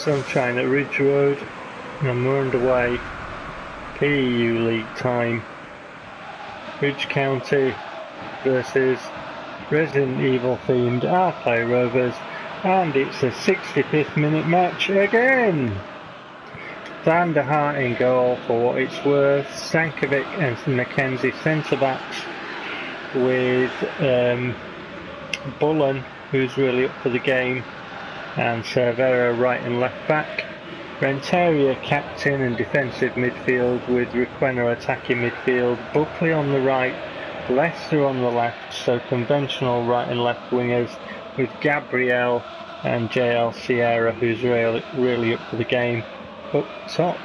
Sunshine at Ridge Road, and we're underway. PEU League time. Ridge County versus Resident Evil themed Arklay Rovers, and it's a 65th minute match again. Van der Hart in goal for what it's worth. Stankovic and McKenzie centre backs, with Bullen, who's really up for the game, and Cervera right and left back. Renteria captain and defensive midfield, with Requena attacking midfield. Buckley on the right, Leicester on the left, so conventional right and left wingers, with Gabriel and JL Sierra, who's really up for the game, up top.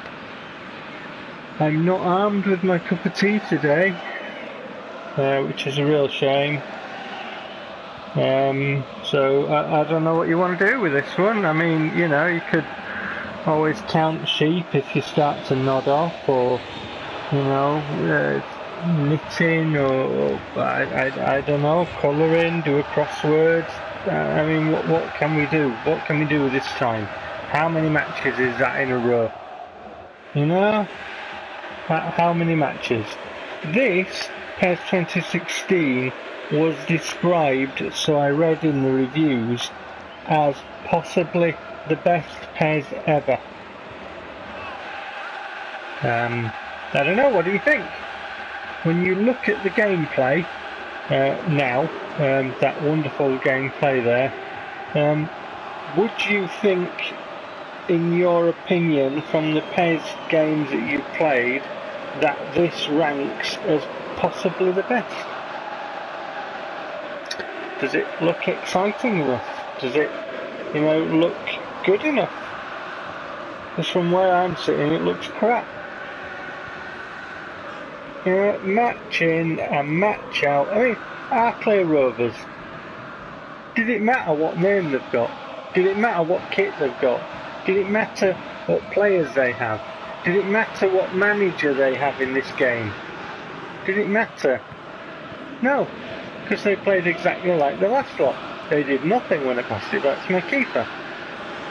I'm not armed with my cup of tea today, which is a real shame. So I don't know what you want to do with this one. I mean, you know, you could always count sheep if you start to nod off, or, you know, knitting, or I don't know, colouring, do a crossword. I mean, what can we do? What can we do with this time? How many matches is that in a row? You know? How many matches? This, PES 2016, was described, so I read in the reviews, as possibly the best PES ever. I don't know, what do you think? When you look at the gameplay now, that wonderful gameplay there, would you think, in your opinion, from the PES games that you've played, that this ranks as possibly the best? Does it look exciting enough? Does it, you know, look good enough? Because from where I'm sitting, it looks crap. You know, match in and match out. I mean, Arklay Rovers. Did it matter what name they've got? Did it matter what kit they've got? Did it matter what players they have? Did it matter what manager they have in this game? Did it matter? No, because they played exactly like the last lot. They did nothing when I passed it back to my keeper.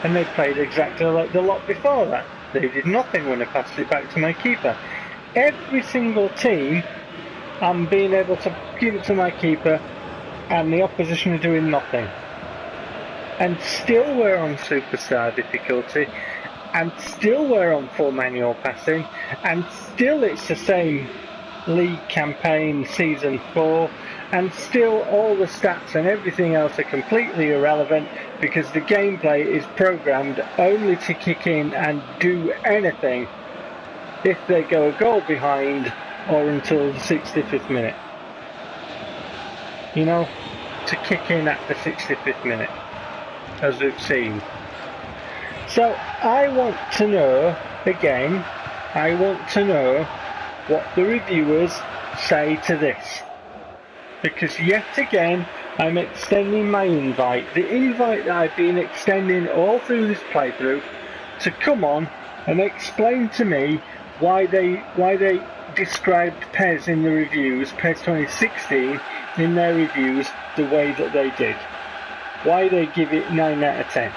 And they played exactly like the lot before that. They did nothing when I passed it back to my keeper. Every single team, I'm being able to give it to my keeper, and the opposition are doing nothing. And still we're on superstar difficulty, and still we're on full manual passing, and still it's the same league campaign season 4, and still all the stats and everything else are completely irrelevant, because the gameplay is programmed only to kick in and do anything if they go a goal behind, or until the 65th minute. You know, to kick in at the 65th minute, as we've seen. So I want to know, again, I want to know what the reviewers say to this. Because yet again, I'm extending my invite, the invite that I've been extending all through this playthrough, to come on and explain to me why they described PES in the reviews, PES 2016 in their reviews, the way that they did. Why they give it 9 out of 10.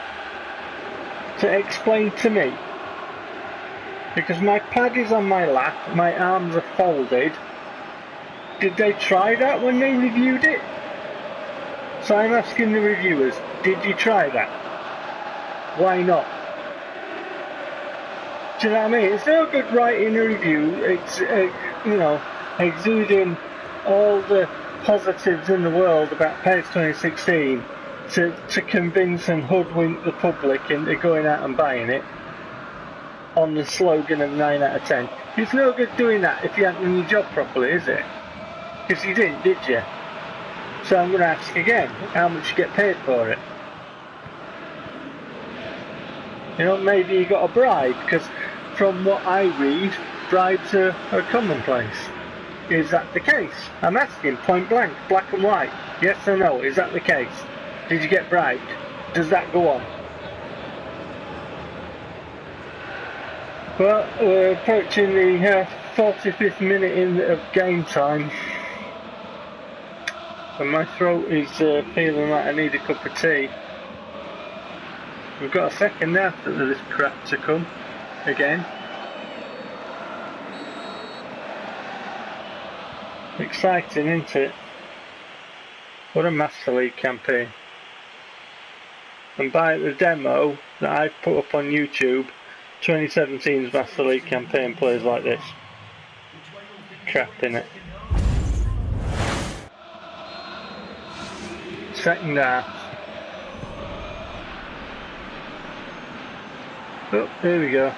To explain to me. Because my pad is on my lap, my arms are folded. Did they try that when they reviewed it? So I'm asking the reviewers, did you try that? Why not? Do you know what I mean? It's no good writing a review, it's, you know, exuding all the positives in the world about PES 2016 to convince and hoodwink the public into going out and buying it on the slogan of 9 out of 10. It's no good doing that if you haven't done your job properly, is it? Because you didn't, did you? So I'm going to ask again, how much you get paid for it? You know, maybe you got a bribe, because from what I read, bribes are commonplace. Is that the case? I'm asking point blank, black and white. Yes or no, is that the case? Did you get bribed? Does that go on? Well, we're approaching the 45th minute of game time. And my throat is feeling like I need a cup of tea. We've got a second now for this crap to come again. Exciting, isn't it? What a Master League campaign. And by the demo that I've put up on YouTube, 2017's Master League campaign plays like this. Crap, innit? Second half. Oh, here we go.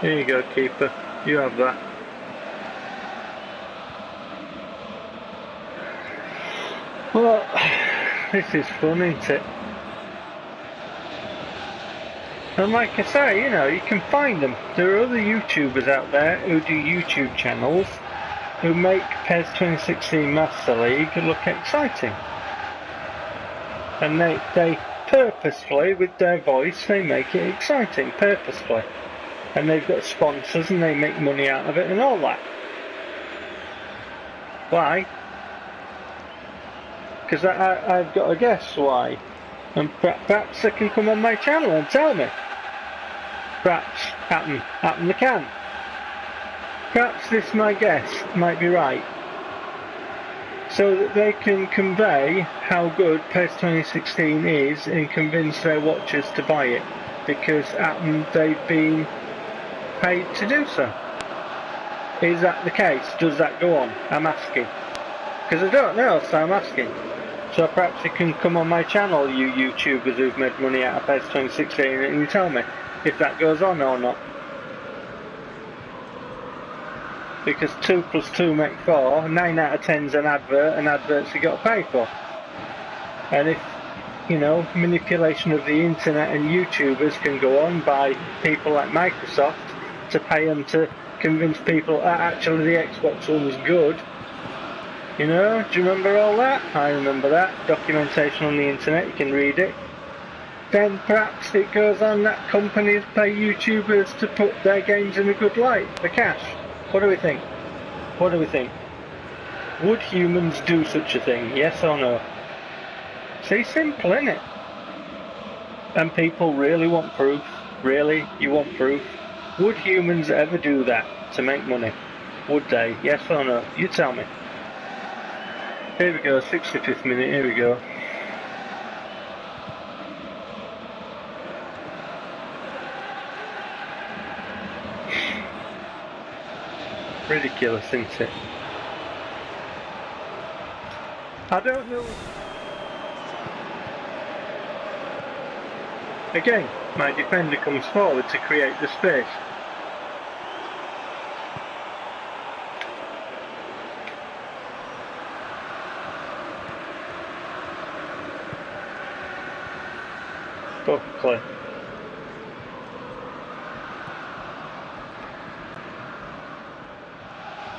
Here you go, keeper. You have that. Well, this is fun, isn't it? And like I say, you know, you can find them. There are other YouTubers out there who do YouTube channels who make PES 2016 Master League look exciting. And they purposefully, with their voice, they make it exciting, purposefully. And they've got sponsors and they make money out of it and all that. Why? Because I've got to guess why. And perhaps they can come on my channel and tell me. Perhaps happen they can. Perhaps this, my guess, might be right. So that they can convey how good PES 2016 is and convince their watchers to buy it. Because they've been paid to do so. Is that the case? Does that go on? I'm asking. Because I don't know, so I'm asking. So perhaps you can come on my channel, you YouTubers who've made money out of PES 2016, and you tell me if that goes on or not. Because 2 + 2 make 4, 9 out of 10's an advert, and adverts you got to pay for. And if, you know, manipulation of the internet and YouTubers can go on by people like Microsoft to pay them to convince people that actually the Xbox One was good. You know, do you remember all that? I remember that. Documentation on the internet, you can read it. Then perhaps it goes on that companies pay YouTubers to put their games in a good light for cash. What do we think? What do we think? Would humans do such a thing? Yes or no? See, simple, innit? And people really want proof. Really? You want proof? Would humans ever do that to make money? Would they? Yes or no? You tell me. Here we go, 65th minute, here we go. Ridiculous, isn't it? I don't know. Again, my defender comes forward to create the space. Arklay.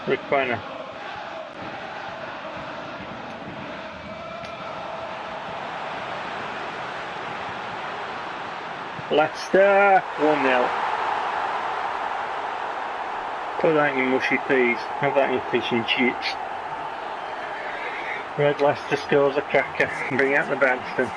Requena. Leicester 1-0. Put that in your mushy peas. Have that in your fish and chips. Red Leicester scores a cracker. Bring out the bandstand.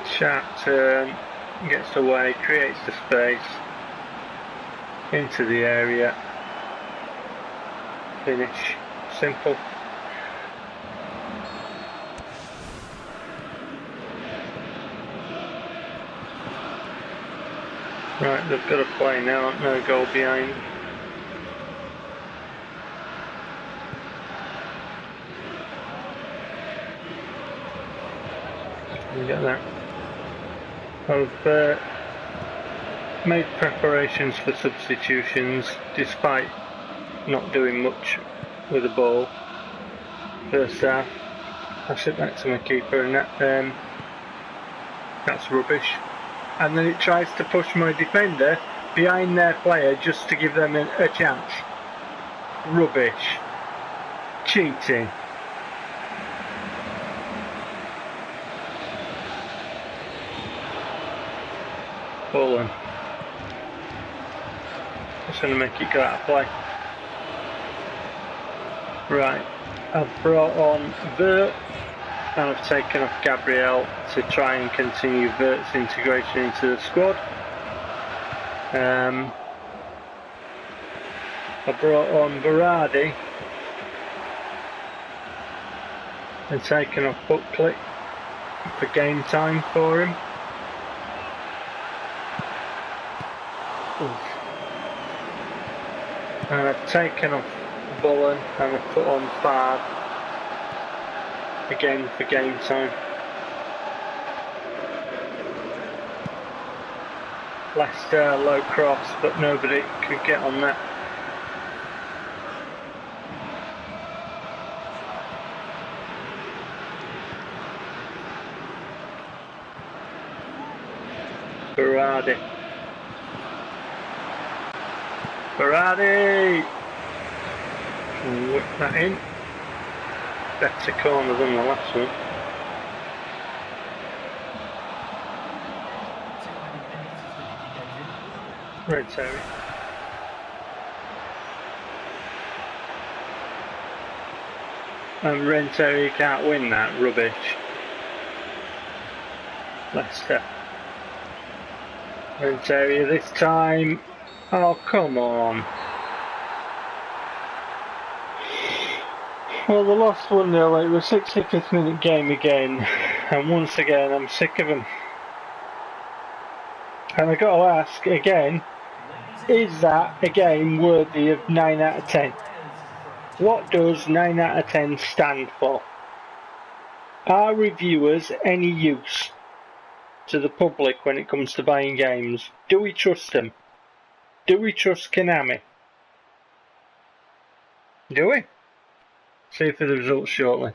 Sharp turn, gets away, creates the space, into the area, finish, simple. Right, they've got to play now, no goal behind. You get that. I've made preparations for substitutions despite not doing much with the ball. First half, pass it back to my keeper and that's rubbish. And then it tries to push my defender behind their player just to give them a chance. Rubbish. Cheating. Bullen. Just going to make it go out of play. Right, I've brought on Vert and I've taken off Gabriel to try and continue Vert's integration into the squad. I brought on Berardi and taken off Buckley for game time for him. Oof. And I've taken off Bullen and I've put on Fard again for game time. Leicester low cross, but nobody could get on that. Berardi. Berardi! Whip that in. Better corner than the last one. Red Terry. And Red Terry can't win that rubbish. Leicester. Red Terry this time. Oh, come on. Well, they lost 1-0. It was 65th minute game again. And once again, I'm sick of them. And I've got to ask again, is that a game worthy of 9 out of 10? What does 9 out of 10 stand for? Are reviewers any use to the public when it comes to buying games? Do we trust them? Do we trust Konami? Do we? See for the results shortly.